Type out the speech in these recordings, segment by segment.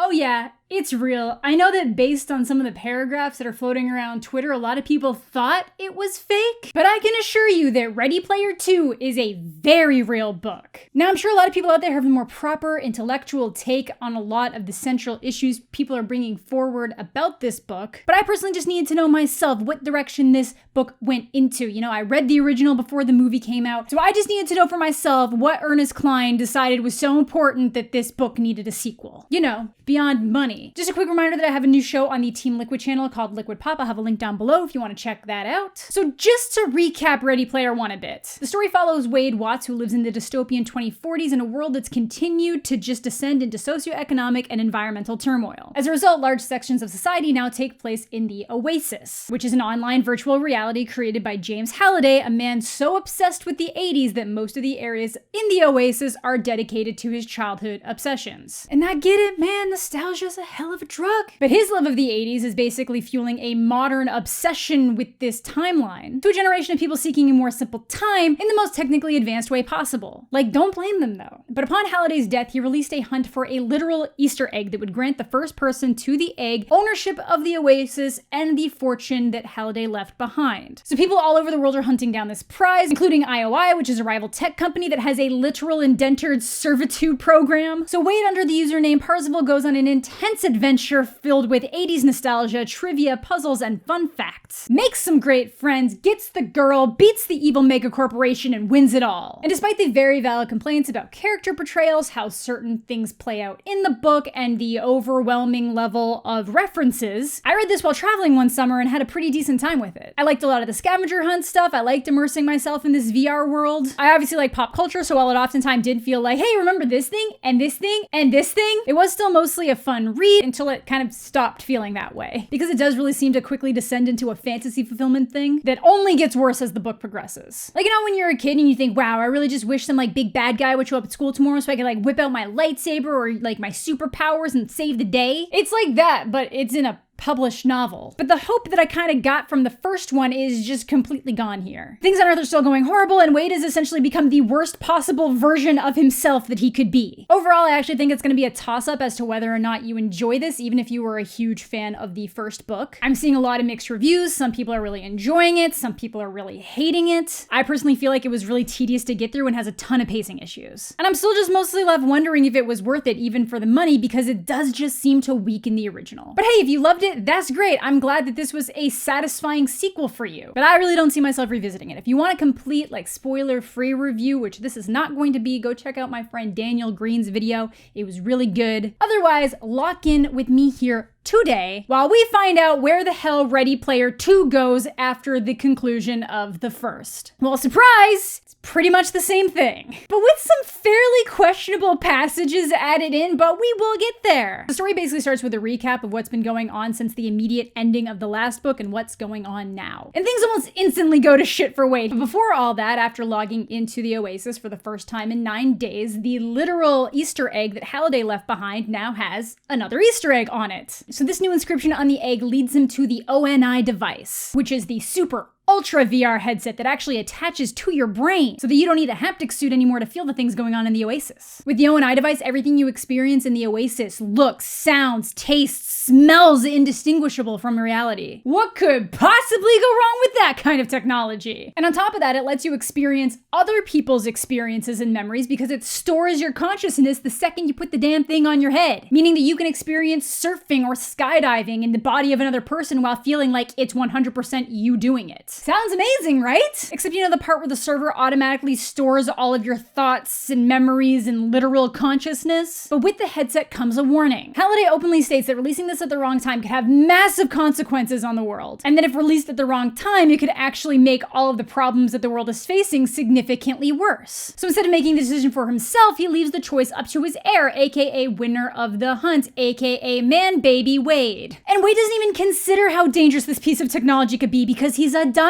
Oh yeah, it's real. I know that based on some of the paragraphs that are floating around Twitter, a lot of people thought it was fake, but I can assure you that Ready Player 2 is a very real book. Now, I'm sure a lot of people out there have a more proper intellectual take on a lot of the central issues people are bringing forward about this book, but I personally just needed to know myself what direction this book went into. You know, I read the original before the movie came out, so I just needed to know for myself what Ernest Cline decided was so important that this book needed a sequel. You know, beyond money. Just a quick reminder that I have a new show on the Team Liquid channel called Liquid Pop. I'll have a link down below if you want to check that out. So just to recap Ready Player 1 a bit. The story follows Wade Watts, who lives in the dystopian 2040s in a world that's continued to just descend into socioeconomic and environmental turmoil. As a result, large sections of society now take place in the OASIS, which is an online virtual reality created by James Halliday, a man so obsessed with the 80s that most of the areas in the OASIS are dedicated to his childhood obsessions. And I get it, man, nostalgia's a hell of a drug. But his love of the 80s is basically fueling a modern obsession with this timeline to a generation of people seeking a more simple time in the most technically advanced way possible. Like, don't blame them though. But upon Halliday's death, he released a hunt for a literal Easter egg that would grant the first person to the egg ownership of the Oasis and the fortune that Halliday left behind. So people all over the world are hunting down this prize, including IOI, which is a rival tech company that has a literal indentured servitude program. So Wade, under the username Parzival, goes on an intense adventure filled with 80s nostalgia, trivia, puzzles, and fun facts. Makes some great friends, gets the girl, beats the evil mega corporation, and wins it all. And despite the very valid complaints about character portrayals, how certain things play out in the book, and the overwhelming level of references, I read this while traveling one summer and had a pretty decent time with it. I liked a lot of the scavenger hunt stuff. I liked immersing myself in this VR world. I obviously like pop culture, so while it oftentimes did feel like, hey, remember this thing, and this thing, and this thing, it was still mostly a fun read until it kind of stopped feeling that way. Because it does really seem to quickly descend into a fantasy fulfillment thing that only gets worse as the book progresses. Like, you know, when you're a kid and you think, wow, I really just wish some like big bad guy would show up at school tomorrow so I could like whip out my lightsaber or like my superpowers and save the day. It's like that, but it's in a published novel. But the hope that I kind of got from the first one is just completely gone here. Things on Earth are still going horrible, and Wade has essentially become the worst possible version of himself that he could be. Overall, I actually think it's going to be a toss-up as to whether or not you enjoy this, even if you were a huge fan of the first book. I'm seeing a lot of mixed reviews. Some people are really enjoying it. Some people are really hating it. I personally feel like it was really tedious to get through and has a ton of pacing issues. And I'm still just mostly left wondering if it was worth it even for the money, because it does just seem to weaken the original. But hey, if you loved it, that's great. I'm glad that this was a satisfying sequel for you. But I really don't see myself revisiting it. If you want a complete, like, spoiler-free review, which this is not going to be, go check out my friend Daniel Green's video. It was really good. Otherwise, lock in with me here today while we find out where the hell Ready Player 2 goes after the conclusion of the first. Well, surprise! It's pretty much the same thing, but with some fairly questionable passages added in, but we will get there. The story basically starts with a recap of what's been going on since the immediate ending of the last book and what's going on now. And things almost instantly go to shit for Wade. But before all that, after logging into the Oasis for the first time in 9 days, the literal Easter egg that Halliday left behind now has another Easter egg on it. So this new inscription on the egg leads him to the ONI device, which is the super ultra VR headset that actually attaches to your brain so that you don't need a haptic suit anymore to feel the things going on in the Oasis. With the ONI device, everything you experience in the Oasis looks, sounds, tastes, smells indistinguishable from reality. What could possibly go wrong with that kind of technology? And on top of that, it lets you experience other people's experiences and memories because it stores your consciousness the second you put the damn thing on your head, meaning that you can experience surfing or skydiving in the body of another person while feeling like it's 100% you doing it. Sounds amazing, right? Except, you know, the part where the server automatically stores all of your thoughts and memories and literal consciousness. But with the headset comes a warning. Halliday openly states that releasing this at the wrong time could have massive consequences on the world, and that if released at the wrong time, it could actually make all of the problems that the world is facing significantly worse. So instead of making the decision for himself, he leaves the choice up to his heir, aka winner of the hunt, aka man baby Wade. And Wade doesn't even consider how dangerous this piece of technology could be because he's a dumbass.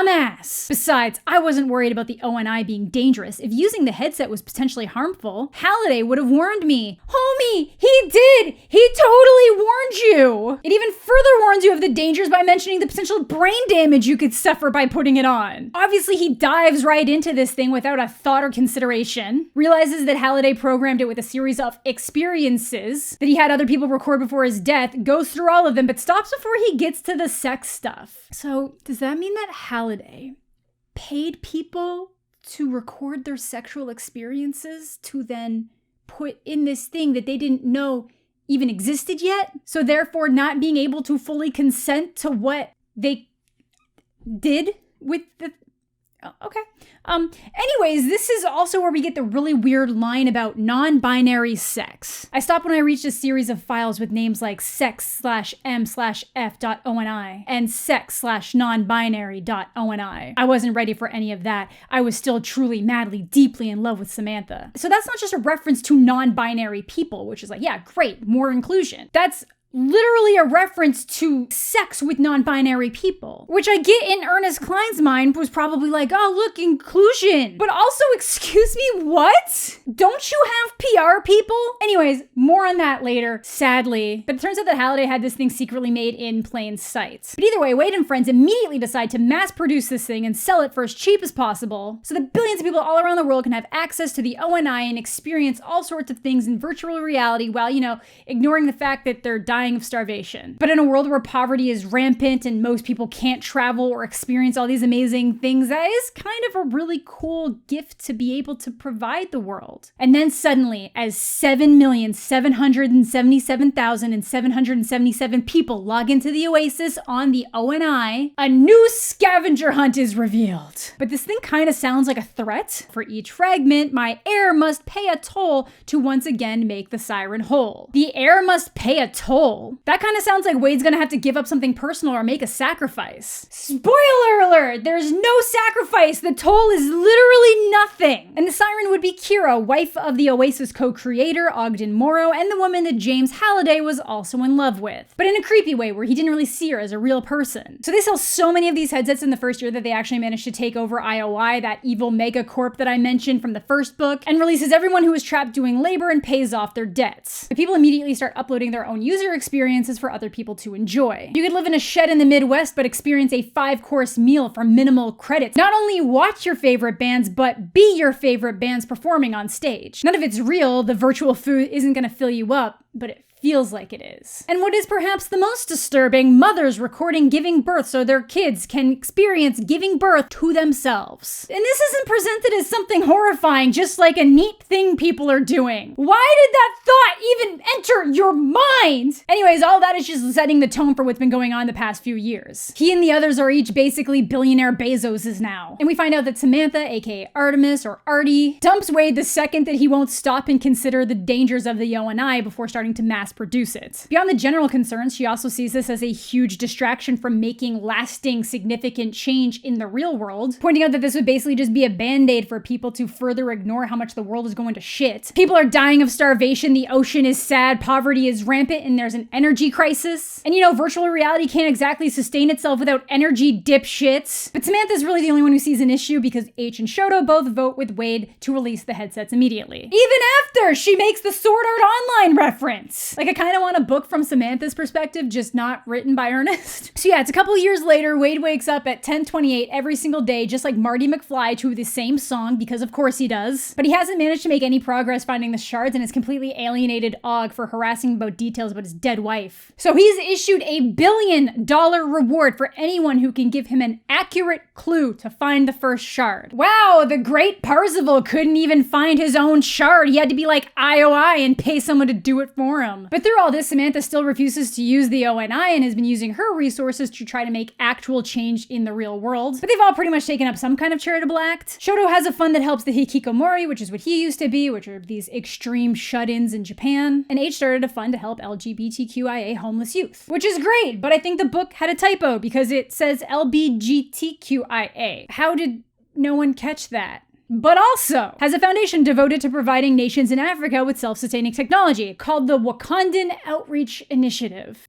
Besides, I wasn't worried about the ONI being dangerous. If using the headset was potentially harmful, Halliday would have warned me. Homie, he did! He totally warned you. It even further warns you of the dangers by mentioning the potential brain damage you could suffer by putting it on. Obviously, he dives right into this thing without a thought or consideration, realizes that Halliday programmed it with a series of experiences that he had other people record before his death, goes through all of them, but stops before he gets to the sex stuff. So, does that mean that Halliday paid people to record their sexual experiences to then put in this thing that they didn't know even existed yet? So therefore not being able to fully consent to what they did with the... Okay. Anyways, this is also where we get the really weird line about non-binary sex. I stopped when I reached a series of files with names like sex/m/f.oni and sex/non-binary.oni. I wasn't ready for any of that. I was still truly, madly, deeply in love with Samantha. So that's not just a reference to non-binary people, which is like, yeah, great, more inclusion. That's literally a reference to sex with non-binary people, which I get in Ernest Cline's mind was probably like, oh, look, inclusion. But also, excuse me, what? Don't you have PR people? Anyways, more on that later, sadly. But it turns out that Halliday had this thing secretly made in plain sight. But either way, Wade and friends immediately decide to mass produce this thing and sell it for as cheap as possible so that billions of people all around the world can have access to the ONI and experience all sorts of things in virtual reality while, ignoring the fact that they're dying of starvation. But in a world where poverty is rampant and most people can't travel or experience all these amazing things, that is kind of a really cool gift to be able to provide the world. And then suddenly, as 7,777,777 people log into the OASIS on the ONI, a new scavenger hunt is revealed. But this thing kind of sounds like a threat. For each fragment, my heir must pay a toll to once again make the siren whole. The heir must pay a toll. That kind of sounds like Wade's gonna have to give up something personal or make a sacrifice. Spoiler alert! There's no sacrifice! The toll is literally nothing! And the siren would be Kira, wife of the OASIS co-creator Ogden Morrow, and the woman that James Halliday was also in love with. But in a creepy way, where he didn't really see her as a real person. So they sell so many of these headsets in the first year that they actually managed to take over IOI, that evil megacorp that I mentioned from the first book, and releases everyone who was trapped doing labor and pays off their debts. But people immediately start uploading their own user experiences for other people to enjoy. You could live in a shed in the Midwest, but experience a 5-course meal for minimal credits. Not only watch your favorite bands, but be your favorite bands performing on stage. None of it's real. The virtual food isn't gonna fill you up, but it feels like it is. And what is perhaps the most disturbing, mothers recording giving birth so their kids can experience giving birth to themselves. And this isn't presented as something horrifying, just like a neat thing people are doing. Why did that thought even enter your mind? Anyways, all that is just setting the tone for what's been going on the past few years. He and the others are each basically billionaire Bezoses now. And we find out that Samantha, aka Artemis or Artie, dumps Wade the second that he won't stop and consider the dangers of the ONI before starting to mass produce it. Beyond the general concerns, she also sees this as a huge distraction from making lasting, significant change in the real world, pointing out that this would basically just be a band-aid for people to further ignore how much the world is going to shit. People are dying of starvation, the ocean is sad, poverty is rampant, and there's an energy crisis. And virtual reality can't exactly sustain itself without energy dipshits. But Samantha's really the only one who sees an issue because H and Shoto both vote with Wade to release the headsets immediately. Even after she makes the Sword Art Online reference. I kind of want a book from Samantha's perspective, just not written by Ernest. So yeah, it's a couple years later, Wade wakes up at 10:28 every single day, just like Marty McFly, to the same song, because of course he does. But he hasn't managed to make any progress finding the shards and has completely alienated Og for harassing him about details about his dead wife. So he's issued $1 billion reward for anyone who can give him an accurate clue to find the first shard. Wow, the great Parzival couldn't even find his own shard. He had to be like IOI and pay someone to do it for him. But through all this, Samantha still refuses to use the ONI and has been using her resources to try to make actual change in the real world. But they've all pretty much taken up some kind of charitable act. Shoto has a fund that helps the hikikomori, which is what he used to be, which are these extreme shut-ins in Japan. And H started a fund to help LGBTQIA homeless youth, which is great, but I think the book had a typo because it says LBGTQIA. How did no one catch that? But also has a foundation devoted to providing nations in Africa with self-sustaining technology called the Wakandan Outreach Initiative.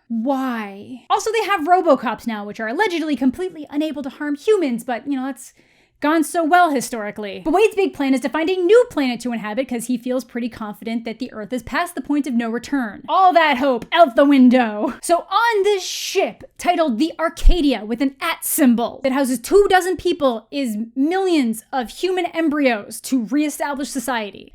Why? Also, they have Robocops now, which are allegedly completely unable to harm humans, but, that's gone so well historically. But Wade's big plan is to find a new planet to inhabit because he feels pretty confident that the Earth is past the point of no return. All that hope out the window. So on this ship, titled the Arcadia with an @ symbol, that houses 24 people, is millions of human embryos to reestablish society.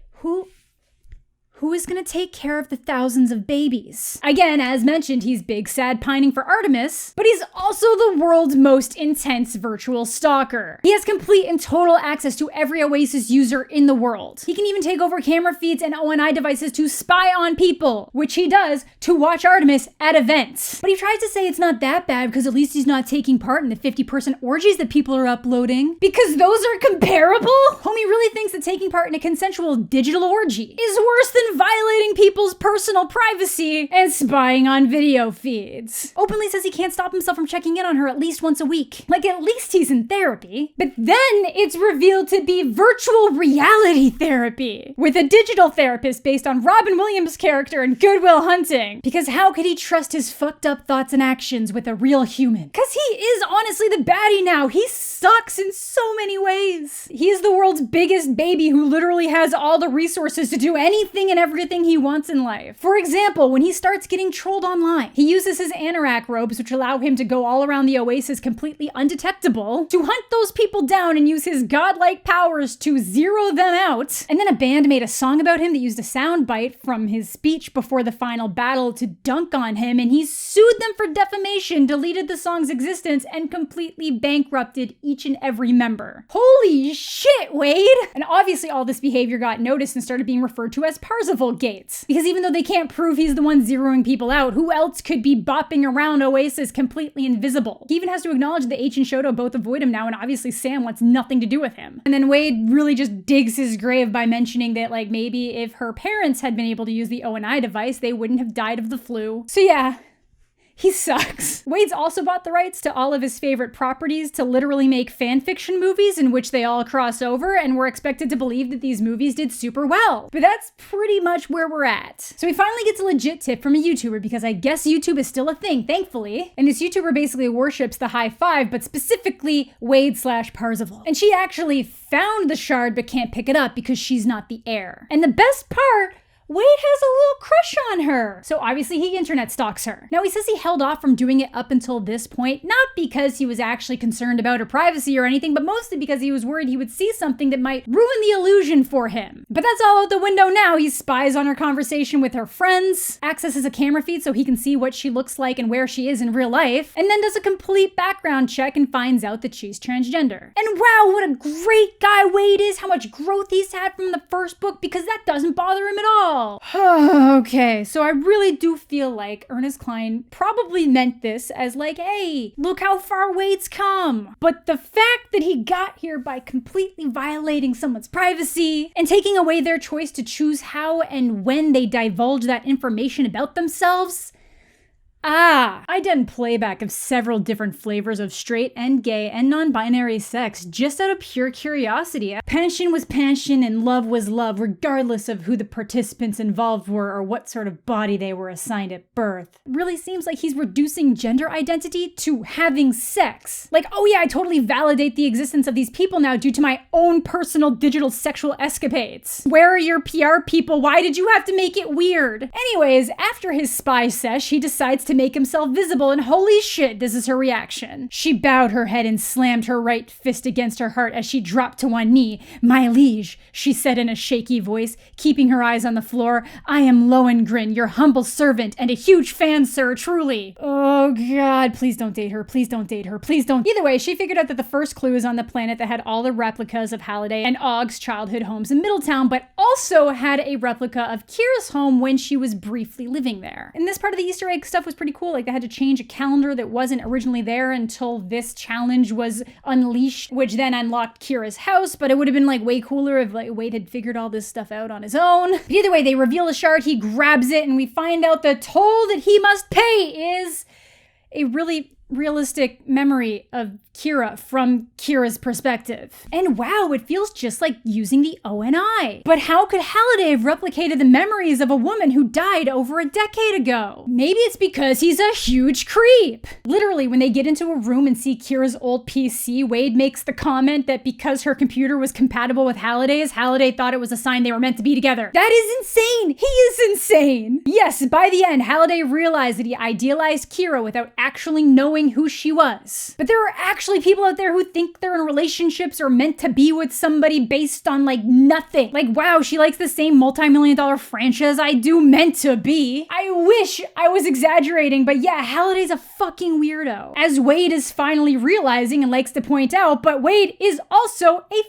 Who is gonna take care of the thousands of babies? Again, as mentioned, he's big, sad, pining for Artemis, but he's also the world's most intense virtual stalker. He has complete and total access to every OASIS user in the world. He can even take over camera feeds and ONI devices to spy on people, which he does to watch Artemis at events. But he tries to say it's not that bad because at least he's not taking part in the 50-person orgies that people are uploading. Because those are comparable? Homie really thinks that taking part in a consensual digital orgy is worse than violating people's personal privacy and spying on video feeds. Openly says he can't stop himself from checking in on her at least once a week. Like, at least he's in therapy. But then it's revealed to be virtual reality therapy with a digital therapist based on Robin Williams' character in Good Will Hunting. Because how could he trust his fucked up thoughts and actions with a real human? Because he is honestly the baddie now. He sucks in so many ways. He is the world's biggest baby who literally has all the resources to do anything and everything he wants in life. For example, when he starts getting trolled online, he uses his anorak robes, which allow him to go all around the OASIS completely undetectable, to hunt those people down and use his godlike powers to zero them out. And then a band made a song about him that used a soundbite from his speech before the final battle to dunk on him, and he sued them for defamation, deleted the song's existence, and completely bankrupted each and every member. Holy shit, Wade! And obviously all this behavior got noticed and started being referred to as Parzival Gates. Because even though they can't prove he's the one zeroing people out, who else could be bopping around OASIS completely invisible? He even has to acknowledge that H and Shoto both avoid him now, and obviously Sam wants nothing to do with him. And then Wade really just digs his grave by mentioning that, like, maybe if her parents had been able to use the ONI device, they wouldn't have died of the flu. So yeah, he sucks. Wade's also bought the rights to all of his favorite properties to literally make fanfiction movies in which they all cross over, and we're expected to believe that these movies did super well. But that's pretty much where we're at. So he finally gets a legit tip from a YouTuber, because I guess YouTube is still a thing, thankfully. And this YouTuber basically worships the high five, but specifically Wade/Parzival. And she actually found the shard but can't pick it up because she's not the heir. And the best part, Wade has a little crush on her. So obviously he internet stalks her. Now he says he held off from doing it up until this point, not because he was actually concerned about her privacy or anything, but mostly because he was worried he would see something that might ruin the illusion for him. But that's all out the window now. He spies on her conversation with her friends, accesses a camera feed so he can see what she looks like and where she is in real life, and then does a complete background check and finds out that she's transgender. And wow, what a great guy Wade is, how much growth he's had from the first book, because that doesn't bother him at all. Okay, so I really do feel like Ernest Cline probably meant this as like, hey, look how far Wade's come. But the fact that he got here by completely violating someone's privacy and taking away their choice to choose how and when they divulge that information about themselves, I done playback of several different flavors of straight and gay and non-binary sex just out of pure curiosity. Passion was passion and love was love, regardless of who the participants involved were or what sort of body they were assigned at birth. It really seems like he's reducing gender identity to having sex. Like, oh yeah, I totally validate the existence of these people now due to my own personal digital sexual escapades. Where are your PR people? Why did you have to make it weird? Anyways, after his spy sesh, he decides to make himself visible, and holy shit, this is her reaction. She bowed her head and slammed her right fist against her heart as she dropped to one knee. "My liege," she said in a shaky voice, keeping her eyes on the floor, "I am Lohengrin, your humble servant, and a huge fan, sir, truly." Oh god, please don't date her, please don't date her, please don't. Either way, she figured out that the first clue is on the planet that had all the replicas of Halliday and Ogg's childhood homes in Middletown, but also had a replica of Kira's home when she was briefly living there. And this part of the Easter egg stuff was pretty cool. Like, they had to change a calendar that wasn't originally there until this challenge was unleashed, which then unlocked Kira's house, but it would have been like way cooler if like Wade had figured all this stuff out on his own. But either way, they reveal the shard, he grabs it, and we find out the toll that he must pay is a really realistic memory of Kira from Kira's perspective. And wow, it feels just like using the ONI. But how could Halliday have replicated the memories of a woman who died over a decade ago? Maybe it's because he's a huge creep. Literally, when they get into a room and see Kira's old PC, Wade makes the comment that because her computer was compatible with Halliday's, Halliday thought it was a sign they were meant to be together. That is insane! He is insane! Yes, by the end, Halliday realized that he idealized Kira without actually knowing who she was. But there are actually people out there who think they're in relationships or meant to be with somebody based on like nothing. Like, wow, she likes the same multi-million-dollar franchise I do, meant to be. I wish I was exaggerating, but yeah, Halliday's a fucking weirdo. As Wade is finally realizing and likes to point out, but Wade is also a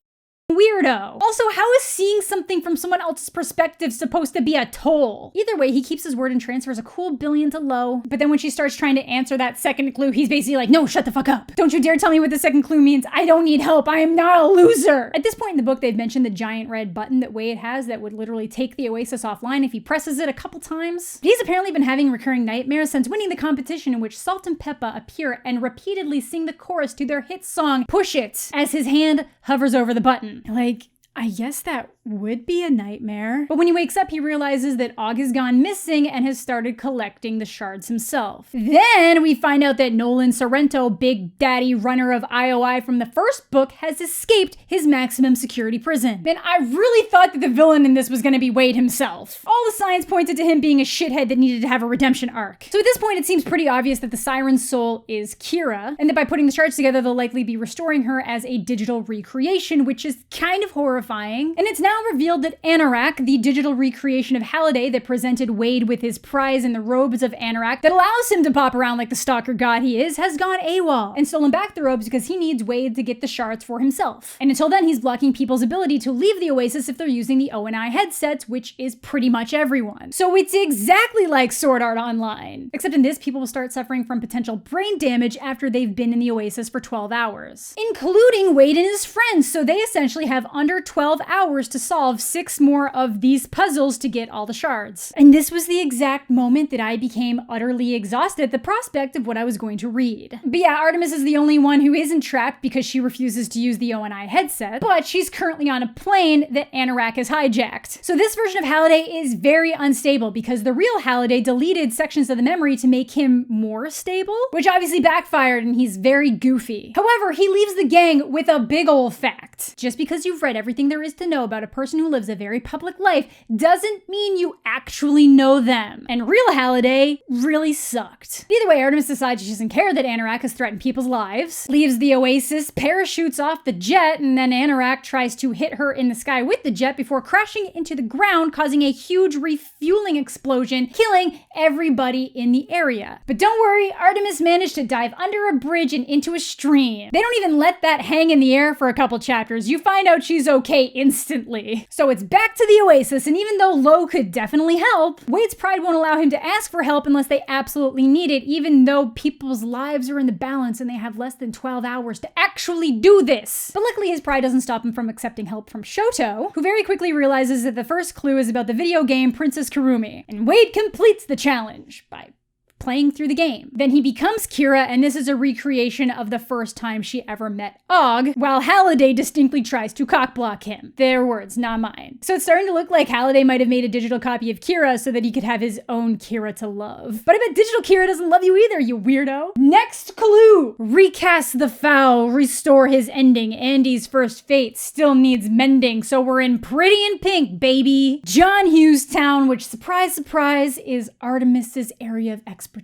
weirdo. Also, how is seeing something from someone else's perspective supposed to be a toll? Either way, he keeps his word and transfers a cool billion to Lo. But then when she starts trying to answer that second clue, he's basically like, no, shut the fuck up. Don't you dare tell me what the second clue means. I don't need help. I am not a loser. At this point in the book, they've mentioned the giant red button that Wade has that would literally take the OASIS offline if he presses it a couple times. He's apparently been having recurring nightmares since winning the competition in which Salt and Peppa appear and repeatedly sing the chorus to their hit song, Push It, as his hand hovers over the button. Like, I guess that would be a nightmare. But when he wakes up, he realizes that Og has gone missing and has started collecting the shards himself. Then we find out that Nolan Sorrento, big daddy runner of IOI from the first book, has escaped his maximum security prison. Man, I really thought that the villain in this was gonna be Wade himself. All the signs pointed to him being a shithead that needed to have a redemption arc. So at this point, it seems pretty obvious that the Siren's soul is Kira, and that by putting the shards together, they'll likely be restoring her as a digital recreation, which is kind of horrifying. And it's now revealed that Anorak, the digital recreation of Halliday that presented Wade with his prize in the robes of Anorak that allows him to pop around like the stalker god he is, has gone AWOL and stolen back the robes because he needs Wade to get the shards for himself. And until then, he's blocking people's ability to leave the OASIS if they're using the ONI headsets, which is pretty much everyone. So it's exactly like Sword Art Online. Except in this, people will start suffering from potential brain damage after they've been in the OASIS for 12 hours, including Wade and his friends, so they essentially have under 12 hours to solve 6 more of these puzzles to get all the shards. And this was the exact moment that I became utterly exhausted at the prospect of what I was going to read. But yeah, Artemis is the only one who isn't trapped because she refuses to use the ONI headset, but she's currently on a plane that Anorak has hijacked. So this version of Halliday is very unstable because the real Halliday deleted sections of the memory to make him more stable, which obviously backfired and he's very goofy. However, he leaves the gang with a big ol' fact. Just because you've read everything there is to know about a person who lives a very public life doesn't mean you actually know them. And real Halliday really sucked. Either way, Artemis decides she doesn't care that Anorak has threatened people's lives, leaves the OASIS, parachutes off the jet, and then Anorak tries to hit her in the sky with the jet before crashing into the ground, causing a huge refueling explosion, killing everybody in the area. But don't worry, Artemis managed to dive under a bridge and into a stream. They don't even let that hang in the air for a couple chapters. You find out she's okay instantly. So it's back to the OASIS, and even though Lo could definitely help, Wade's pride won't allow him to ask for help unless they absolutely need it, even though people's lives are in the balance and they have less than 12 hours to actually do this. But luckily his pride doesn't stop him from accepting help from Shoto, who very quickly realizes that the first clue is about the video game Princess Kurumi, and Wade completes the challenge by playing through the game. Then he becomes Kira, and this is a recreation of the first time she ever met Og, while Halliday distinctly tries to cockblock him. Their words, not mine. So it's starting to look like Halliday might have made a digital copy of Kira so that he could have his own Kira to love. But I bet digital Kira doesn't love you either, you weirdo. Next clue! Recast the foul, restore his ending. Andy's first fate still needs mending, so we're in Pretty in Pink, baby. John Hughes Town, which, surprise, surprise, is Artemis's area of expertise.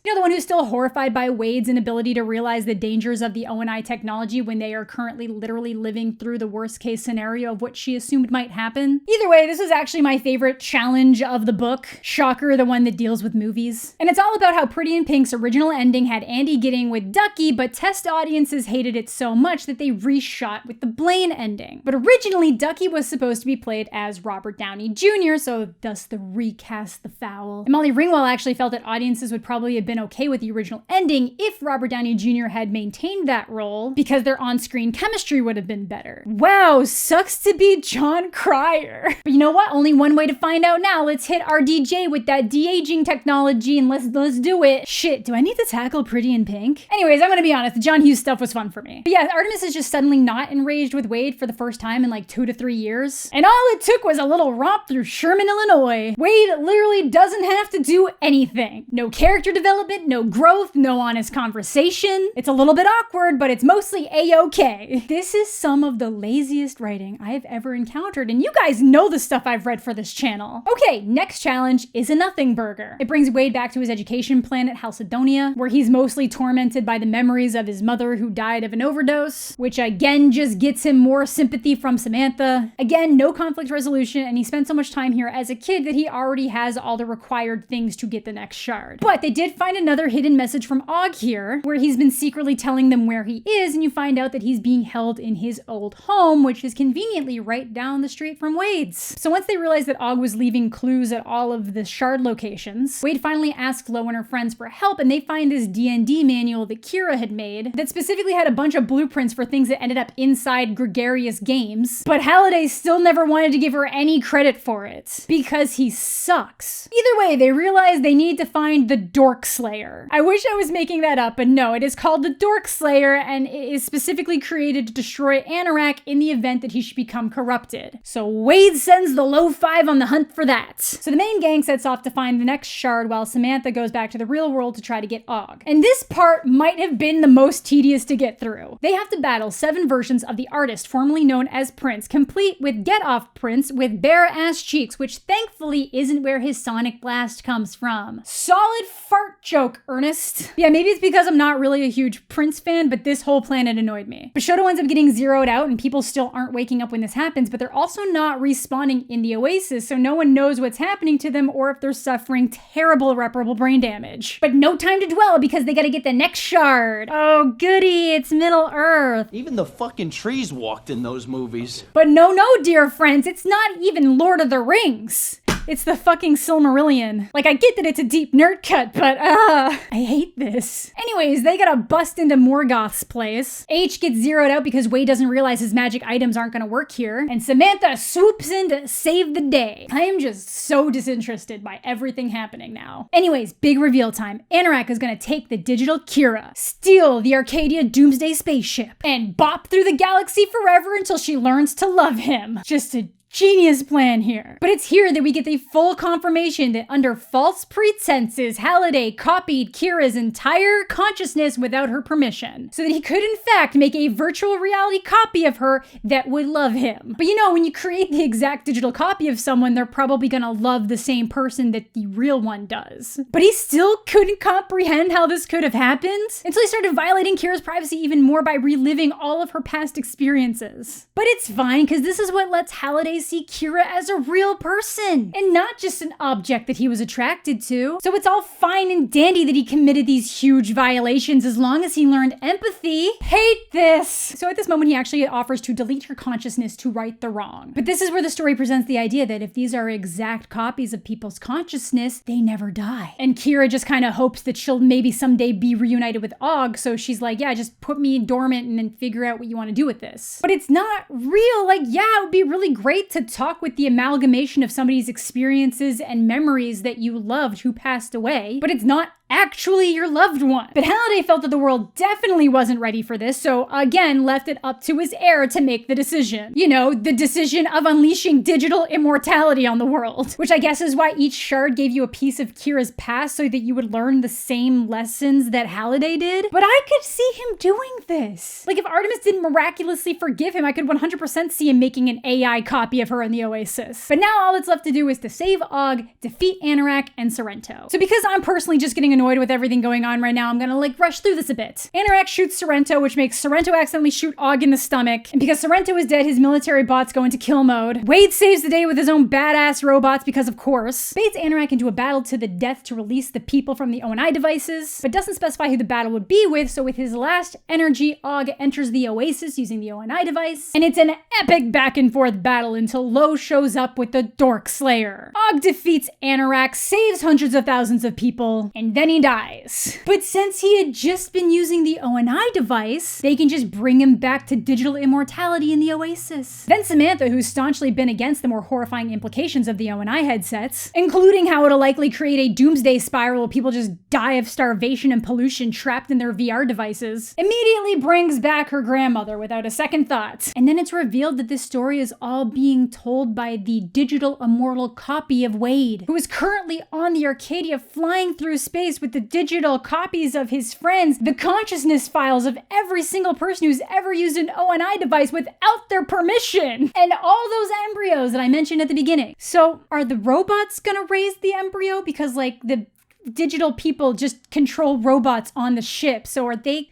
You know, the one who's still horrified by Wade's inability to realize the dangers of the ONI technology when they are currently literally living through the worst case scenario of what she assumed might happen. Either way, this is actually my favorite challenge of the book. Shocker, the one that deals with movies. And it's all about how Pretty in Pink's original ending had Andy getting with Ducky, but test audiences hated it so much that they reshot with the Blaine ending. But originally, Ducky was supposed to be played as Robert Downey Jr., so thus the recast the foul. And Molly Ringwald actually felt that audiences audiences would probably have been okay with the original ending if Robert Downey Jr. had maintained that role, because their on-screen chemistry would have been better. Wow, sucks to be John Cryer. But you know what? Only one way to find out now. Let's hit our DJ with that de-aging technology and let's do it. Shit, do I need to tackle Pretty in Pink? Anyways, I'm gonna be honest, the John Hughes stuff was fun for me. But yeah, Artemis is just suddenly not enraged with Wade for the first time in like 2 to 3 years. And all it took was a little romp through Sherman, Illinois. Wade literally doesn't have to do anything. No character development, no growth, no honest conversation. It's a little bit awkward, but it's mostly a-okay. This is some of the laziest writing I have ever encountered, and you guys know the stuff I've read for this channel. Okay, next challenge is a nothing burger. It brings Wade back to his education planet Halcydonia, where he's mostly tormented by the memories of his mother who died of an overdose, which again just gets him more sympathy from Samantha. Again, no conflict resolution, and he spent so much time here as a kid that he already has all the required things to get the next shard. But they did find another hidden message from Og here, where he's been secretly telling them where he is, and you find out that he's being held in his old home, which is conveniently right down the street from Wade's. So once they realized that Og was leaving clues at all of the shard locations, Wade finally asked Flo and her friends for help, and they find this D&D manual that Kira had made that specifically had a bunch of blueprints for things that ended up inside gregarious games. But Halliday still never wanted to give her any credit for it, because he sucks. Either way, they realized they need to find the Dork Slayer. I wish I was making that up, but no, it is called the Dork Slayer, and it is specifically created to destroy Anorak in the event that he should become corrupted. So Wade sends the low 5 on the hunt for that. So the main gang sets off to find the next shard while Samantha goes back to the real world to try to get Og. And this part might have been the most tedious to get through. They have to battle 7 versions of the artist formerly known as Prince, complete with Get Off Prince with bare ass cheeks, which thankfully isn't where his sonic blast comes from. Solid fart joke, Ernest. Yeah, maybe it's because I'm not really a huge Prince fan, but this whole planet annoyed me. Bishoto ends up getting zeroed out and people still aren't waking up when this happens, but they're also not respawning in the Oasis, so no one knows what's happening to them or if they're suffering terrible irreparable brain damage. But no time to dwell because they gotta get the next shard. Oh goody, it's Middle Earth. Even the fucking trees walked in those movies. But no, dear friends, it's not even Lord of the Rings. It's the fucking Silmarillion. Like, I get that it's a deep nerd cut, but I hate this. Anyways, they gotta bust into Morgoth's place. H gets zeroed out because Wade doesn't realize his magic items aren't gonna work here, and Samantha swoops in to save the day. I am just so disinterested by everything happening now. Anyways, big reveal time. Anorak is gonna take the digital Kira, steal the Arcadia Doomsday spaceship, and bop through the galaxy forever until she learns to love him. Just a genius plan here. But it's here that we get the full confirmation that under false pretenses, Halliday copied Kira's entire consciousness without her permission, so that he could in fact make a virtual reality copy of her that would love him. But you know, when you create the exact digital copy of someone, they're probably gonna love the same person that the real one does. But he still couldn't comprehend how this could have happened until he started violating Kira's privacy even more by reliving all of her past experiences. But it's fine, because this is what lets Halliday see Kira as a real person and not just an object that he was attracted to. So it's all fine and dandy that he committed these huge violations as long as he learned empathy. Hate this. So at this moment, he actually offers to delete her consciousness to right the wrong. But this is where the story presents the idea that if these are exact copies of people's consciousness, they never die. And Kira just kind of hopes that she'll maybe someday be reunited with Og, so she's like, yeah, just put me dormant and then figure out what you want to do with this. But it's not real. Like, yeah, it would be really great to talk with the amalgamation of somebody's experiences and memories that you loved who passed away, but it's not actually your loved one. But Halliday felt that the world definitely wasn't ready for this, so again left it up to his heir to make the decision. You know, the decision of unleashing digital immortality on the world. Which I guess is why each shard gave you a piece of Kira's past so that you would learn the same lessons that Halliday did. But I could see him doing this. Like, if Artemis didn't miraculously forgive him, I could 100% see him making an AI copy of her in the Oasis. But now all that's left to do is to save Og, defeat Anorak, and Sorrento. So because I'm personally just getting annoyed annoyed with everything going on right now, I'm gonna rush through this a bit. Anorak shoots Sorrento, which makes Sorrento accidentally shoot Og in the stomach. And because Sorrento is dead, his military bots go into kill mode. Wade saves the day with his own badass robots because of course. Baits Anorak into a battle to the death to release the people from the ONI devices, but doesn't specify who the battle would be with, so with his last energy, Og enters the OASIS using the ONI device, and it's an epic back and forth battle until Lo shows up with the Dork Slayer. Og defeats Anorak, saves hundreds of thousands of people, and then he dies. But since he had just been using the ONI device, they can just bring him back to digital immortality in the OASIS. Then Samantha, who's staunchly been against the more horrifying implications of the ONI headsets, including how it'll likely create a doomsday spiral where people just die of starvation and pollution trapped in their VR devices, immediately brings back her grandmother without a second thought. And then it's revealed that this story is all being told by the digital immortal copy of Wade, who is currently on the Arcadia flying through space with the digital copies of his friends, the consciousness files of every single person who's ever used an ONI device without their permission, and all those embryos that I mentioned at the beginning. So are the robots gonna raise the embryo? Because the digital people just control robots on the ship, so are they...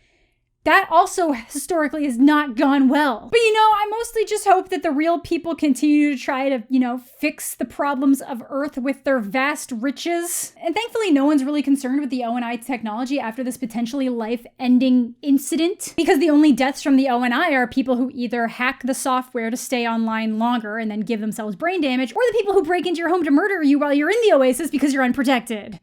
That also historically has not gone well. But I mostly just hope that the real people continue to try to, fix the problems of Earth with their vast riches. And thankfully, no one's really concerned with the ONI technology after this potentially life-ending incident, because the only deaths from the ONI are people who either hack the software to stay online longer and then give themselves brain damage, or the people who break into your home to murder you while you're in the OASIS because you're unprotected.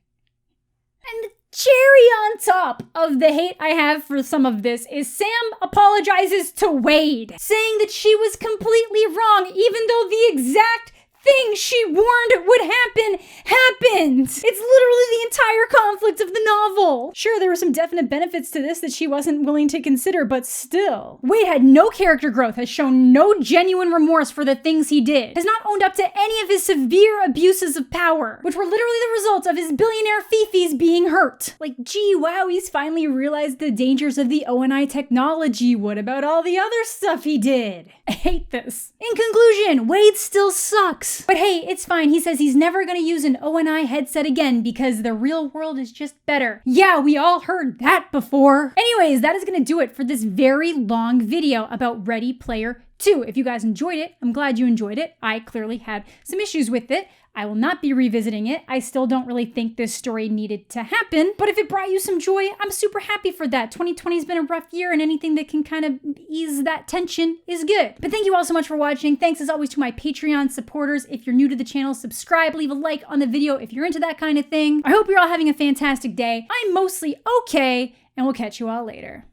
And cherry on top of the hate I have for some of this is Sam apologizes to Wade, saying that she was completely wrong, even though the exact thing she warned would happen happened. It's literally the entire conflict of the novel. Sure, there were some definite benefits to this that she wasn't willing to consider, but still. Wade had no character growth, has shown no genuine remorse for the things he did, has not owned up to any of his severe abuses of power, which were literally the result of his billionaire fifis being hurt. Gee, wow, he's finally realized the dangers of the ONI technology. What about all the other stuff he did? I hate this. In conclusion, Wade still sucks. But hey, it's fine. He says he's never gonna use an ONI headset again because the real world is just better. Yeah, we all heard that before. Anyways, that is gonna do it for this very long video about Ready Player 2. If you guys enjoyed it, I'm glad you enjoyed it. I clearly had some issues with it. I will not be revisiting it. I still don't really think this story needed to happen, but if it brought you some joy, I'm super happy for that. 2020 has been a rough year, and anything that can kind of ease that tension is good. But thank you all so much for watching. Thanks as always to my Patreon supporters. If you're new to the channel, subscribe, leave a like on the video if you're into that kind of thing. I hope you're all having a fantastic day. I'm mostly okay, and we'll catch you all later.